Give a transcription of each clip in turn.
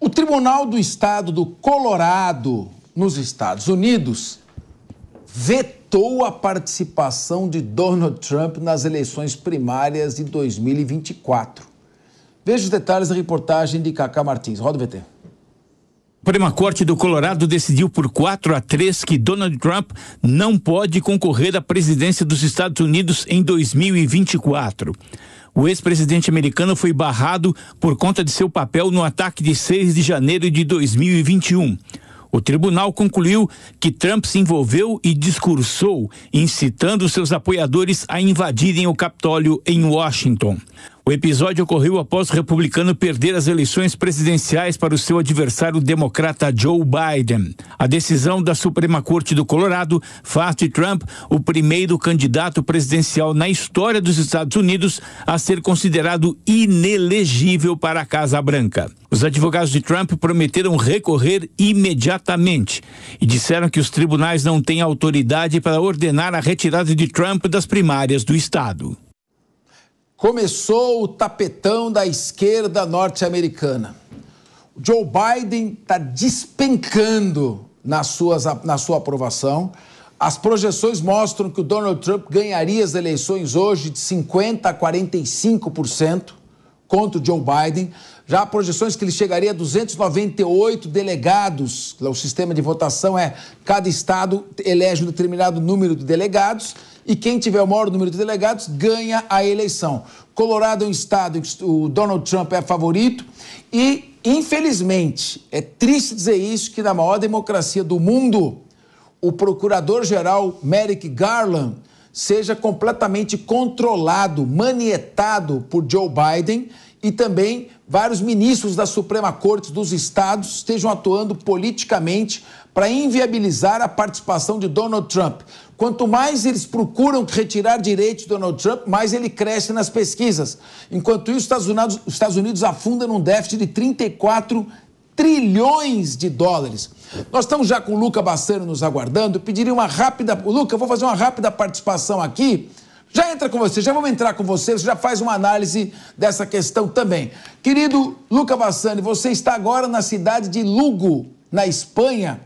O Tribunal do Estado do Colorado, nos Estados Unidos, vetou a participação de Donald Trump nas eleições primárias de 2024. Veja os detalhes da reportagem de Cacá Martins. Roda o VT. A Suprema Corte do Colorado decidiu por 4-3 que Donald Trump não pode concorrer à presidência dos Estados Unidos em 2024. O ex-presidente americano foi barrado por conta de seu papel no ataque de 6 de janeiro de 2021. O tribunal concluiu que Trump se envolveu e discursou, incitando seus apoiadores a invadirem o Capitólio em Washington. O episódio ocorreu após o republicano perder as eleições presidenciais para o seu adversário democrata Joe Biden. A decisão da Suprema Corte do Colorado faz de Trump o primeiro candidato presidencial na história dos Estados Unidos a ser considerado inelegível para a Casa Branca. Os advogados de Trump prometeram recorrer imediatamente e disseram que os tribunais não têm autoridade para ordenar a retirada de Trump das primárias do estado. Começou o tapetão da esquerda norte-americana. O Joe Biden está despencando na sua aprovação. As projeções mostram que o Donald Trump ganharia as eleições hoje de 50% a 45% contra o Joe Biden. Já há projeções que ele chegaria a 298 delegados. O sistema de votação é cada estado elege um determinado número de delegados e quem tiver o maior número de delegados ganha a eleição. Colorado é um estado em que o Donald Trump é favorito e, infelizmente, é triste dizer isso, que na maior democracia do mundo, o procurador-geral Merrick Garland seja completamente controlado, manietado por Joe Biden e também vários ministros da Suprema Corte dos estados estejam atuando politicamente para inviabilizar a participação de Donald Trump. Quanto mais eles procuram retirar direitos de Donald Trump, mais ele cresce nas pesquisas. Enquanto isso, os Estados Unidos afundam num déficit de 34 trilhões de dólares. Nós estamos já com o Luca Bassano nos aguardando. Eu pediria uma rápida... Luca, eu vou fazer uma rápida participação aqui. Já entra com você, já vamos entrar com você, você já faz uma análise dessa questão também. Querido Luca Bassani, você está agora na cidade de Lugo, na Espanha.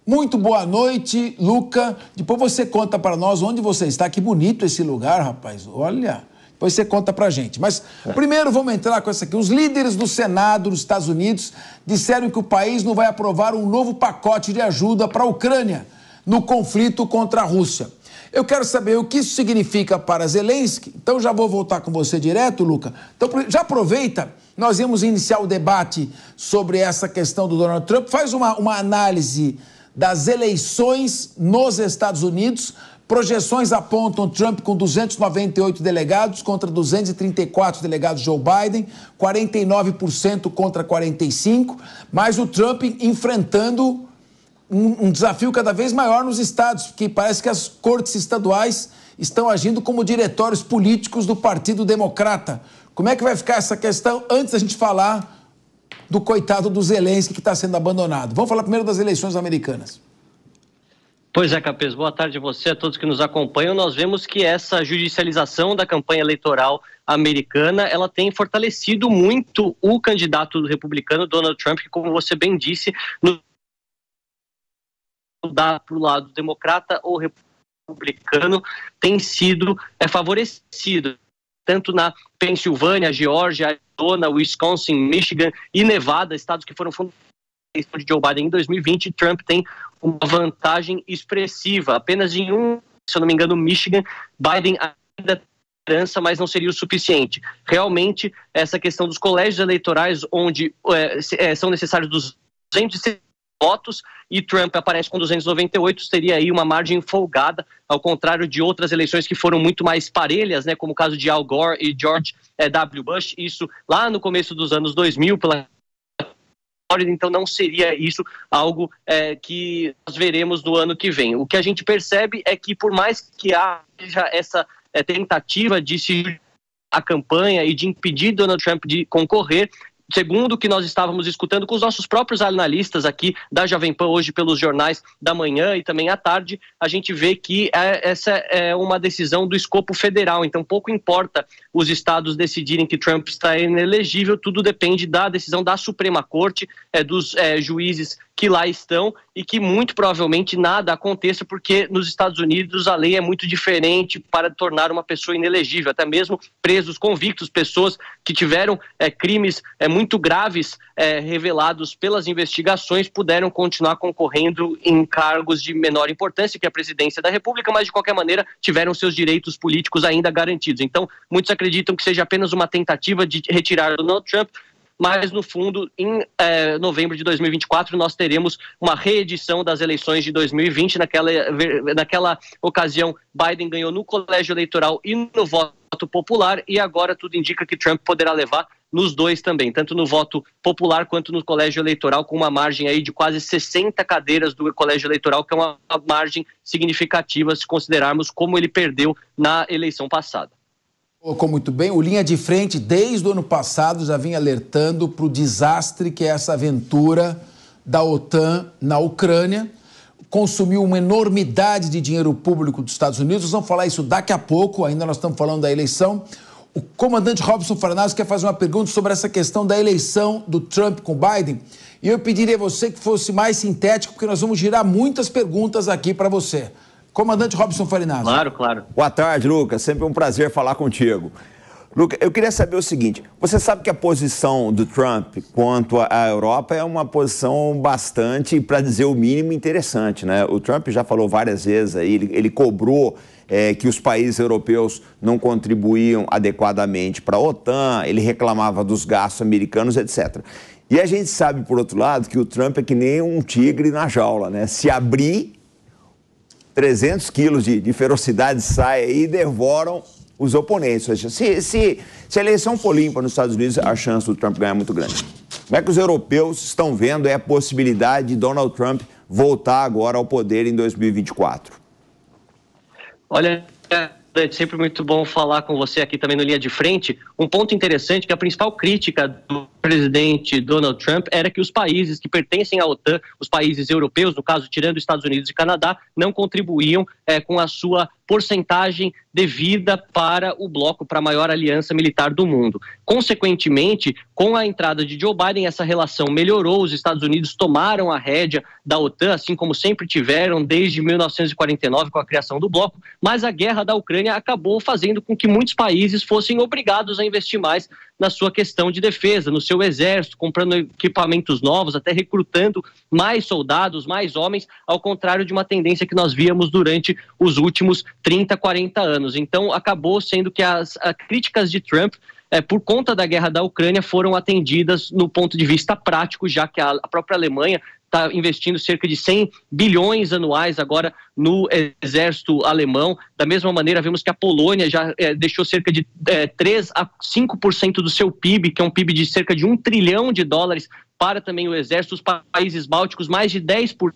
Muito boa noite, Luca. Depois você conta para nós onde você está. Que bonito esse lugar, rapaz. Olha, depois você conta para a gente. Mas primeiro vamos entrar com essa aqui. Os líderes do Senado dos Estados Unidos disseram que o país não vai aprovar um novo pacote de ajuda para a Ucrânia no conflito contra a Rússia. Eu quero saber o que isso significa para Zelensky. Então já vou voltar com você direto, Luca. Então já aproveita, nós íamos iniciar o debate sobre essa questão do Donald Trump. Faz uma análise das eleições nos Estados Unidos. Projeções apontam Trump com 298 delegados contra 234 delegados Joe Biden, 49% contra 45%, mas o Trump enfrentando um desafio cada vez maior nos estados, porque parece que as cortes estaduais estão agindo como diretórios políticos do Partido Democrata. Como é que vai ficar essa questão antes da gente falar do coitado do Zelensky que está sendo abandonado? Vamos falar primeiro das eleições americanas. Pois é, Capês, boa tarde a você, a todos que nos acompanham. Nós vemos que essa judicialização da campanha eleitoral americana, ela tem fortalecido muito o candidato republicano, Donald Trump, que, como você bem disse, mudar para o lado democrata ou republicano tem sido favorecido, tanto na Pensilvânia, Geórgia, Arizona, Wisconsin, Michigan e Nevada, estados que foram fundados de Joe Biden em 2020, Trump tem uma vantagem expressiva. Apenas em se eu não me engano, Michigan, Biden ainda tem liderança, mas não seria o suficiente. Realmente, essa questão dos colégios eleitorais, onde são necessários 260 votos e Trump aparece com 298, teria aí uma margem folgada, ao contrário de outras eleições que foram muito mais parelhas, né, como o caso de Al Gore e George W. Bush, isso lá no começo dos anos 2000, então não seria isso algo que nós veremos no ano que vem. O que a gente percebe é que, por mais que haja essa tentativa de se a campanha e de impedir Donald Trump de concorrer, segundo o que nós estávamos escutando com os nossos próprios analistas aqui da Jovem Pan hoje pelos jornais da manhã e também à tarde, a gente vê que essa é uma decisão do escopo federal, então pouco importa os estados decidirem que Trump está inelegível, tudo depende da decisão da Suprema Corte, dos juízes que lá estão, e que muito provavelmente nada aconteça, porque nos Estados Unidos a lei é muito diferente para tornar uma pessoa inelegível, até mesmo presos convictos, pessoas que tiveram crimes muito graves revelados pelas investigações, puderam continuar concorrendo em cargos de menor importância, que é a presidência da República, mas de qualquer maneira tiveram seus direitos políticos ainda garantidos. Então, muitos acreditam que seja apenas uma tentativa de retirar Donald Trump, mas no fundo, em novembro de 2024, nós teremos uma reedição das eleições de 2020. Naquela ocasião, Biden ganhou no colégio eleitoral e no voto popular, e agora tudo indica que Trump poderá levar nos dois também, tanto no voto popular quanto no colégio eleitoral, com uma margem aí de quase 60 cadeiras do colégio eleitoral, que é uma margem significativa se considerarmos como ele perdeu na eleição passada. Colocou muito bem, o Linha de Frente, desde o ano passado, já vinha alertando para o desastre que é essa aventura da OTAN na Ucrânia. Consumiu uma enormidade de dinheiro público dos Estados Unidos. Nós vamos falar isso daqui a pouco, ainda nós estamos falando da eleição. O comandante Robson Farnazzo quer fazer uma pergunta sobre essa questão da eleição do Trump com Biden. E eu pediria a você que fosse mais sintético, porque nós vamos girar muitas perguntas aqui para você. Comandante Robson Farnazzo. Claro. Boa tarde, Lucas. Sempre um prazer falar contigo. Lucas, eu queria saber o seguinte. Você sabe que a posição do Trump quanto à Europa é uma posição bastante, para dizer o mínimo, interessante, né? O Trump já falou várias vezes aí, ele cobrou que os países europeus não contribuíam adequadamente para a OTAN, ele reclamava dos gastos americanos, etc. E a gente sabe, por outro lado, que o Trump é que nem um tigre na jaula, né? Se abrir, 300 quilos de ferocidade saem aí e devoram os oponentes. Ou seja, se a eleição for limpa nos Estados Unidos, a chance do Trump ganhar é muito grande. Como é que os europeus estão vendo a possibilidade de Donald Trump voltar agora ao poder em 2024? Olha, é sempre muito bom falar com você aqui também no Linha de Frente. Um ponto interessante, que a principal crítica do presidente Donald Trump era que os países que pertencem à OTAN, os países europeus, no caso tirando os Estados Unidos e Canadá, não contribuíam com a sua porcentagem devida para o bloco, para a maior aliança militar do mundo. Consequentemente, com a entrada de Joe Biden, essa relação melhorou, os Estados Unidos tomaram a rédea da OTAN, assim como sempre tiveram desde 1949 com a criação do bloco, mas a guerra da Ucrânia acabou fazendo com que muitos países fossem obrigados a investir mais na sua questão de defesa, no seu exército, comprando equipamentos novos, até recrutando mais soldados, mais homens, ao contrário de uma tendência que nós víamos durante os últimos 30, 40 anos. Então, acabou sendo que as críticas de Trump, por conta da guerra da Ucrânia, foram atendidas no ponto de vista prático, já que a própria Alemanha está investindo cerca de 100 bilhões anuais agora no exército alemão. Da mesma maneira, vemos que a Polônia já deixou cerca de 3 a 5% do seu PIB, que é um PIB de cerca de $1 trilhão, para também o exército. Os países bálticos, mais de 10%.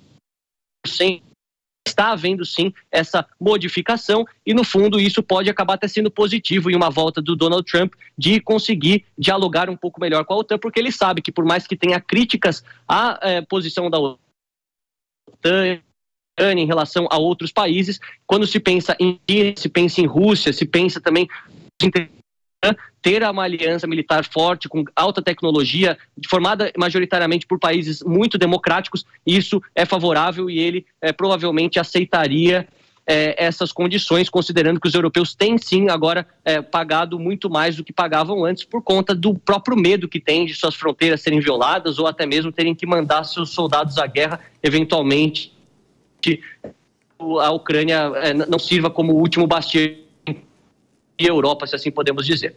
Está havendo sim essa modificação e no fundo isso pode acabar até sendo positivo em uma volta do Donald Trump de conseguir dialogar um pouco melhor com a OTAN, porque ele sabe que por mais que tenha críticas à posição da OTAN em relação a outros países, quando se pensa em China, se pensa em Rússia, se pensa também em ter uma aliança militar forte, com alta tecnologia, formada majoritariamente por países muito democráticos, isso é favorável e ele provavelmente aceitaria essas condições, considerando que os europeus têm sim agora pagado muito mais do que pagavam antes por conta do próprio medo que têm de suas fronteiras serem violadas ou até mesmo terem que mandar seus soldados à guerra, eventualmente a Ucrânia não sirva como o último bastião e Europa, se assim podemos dizer.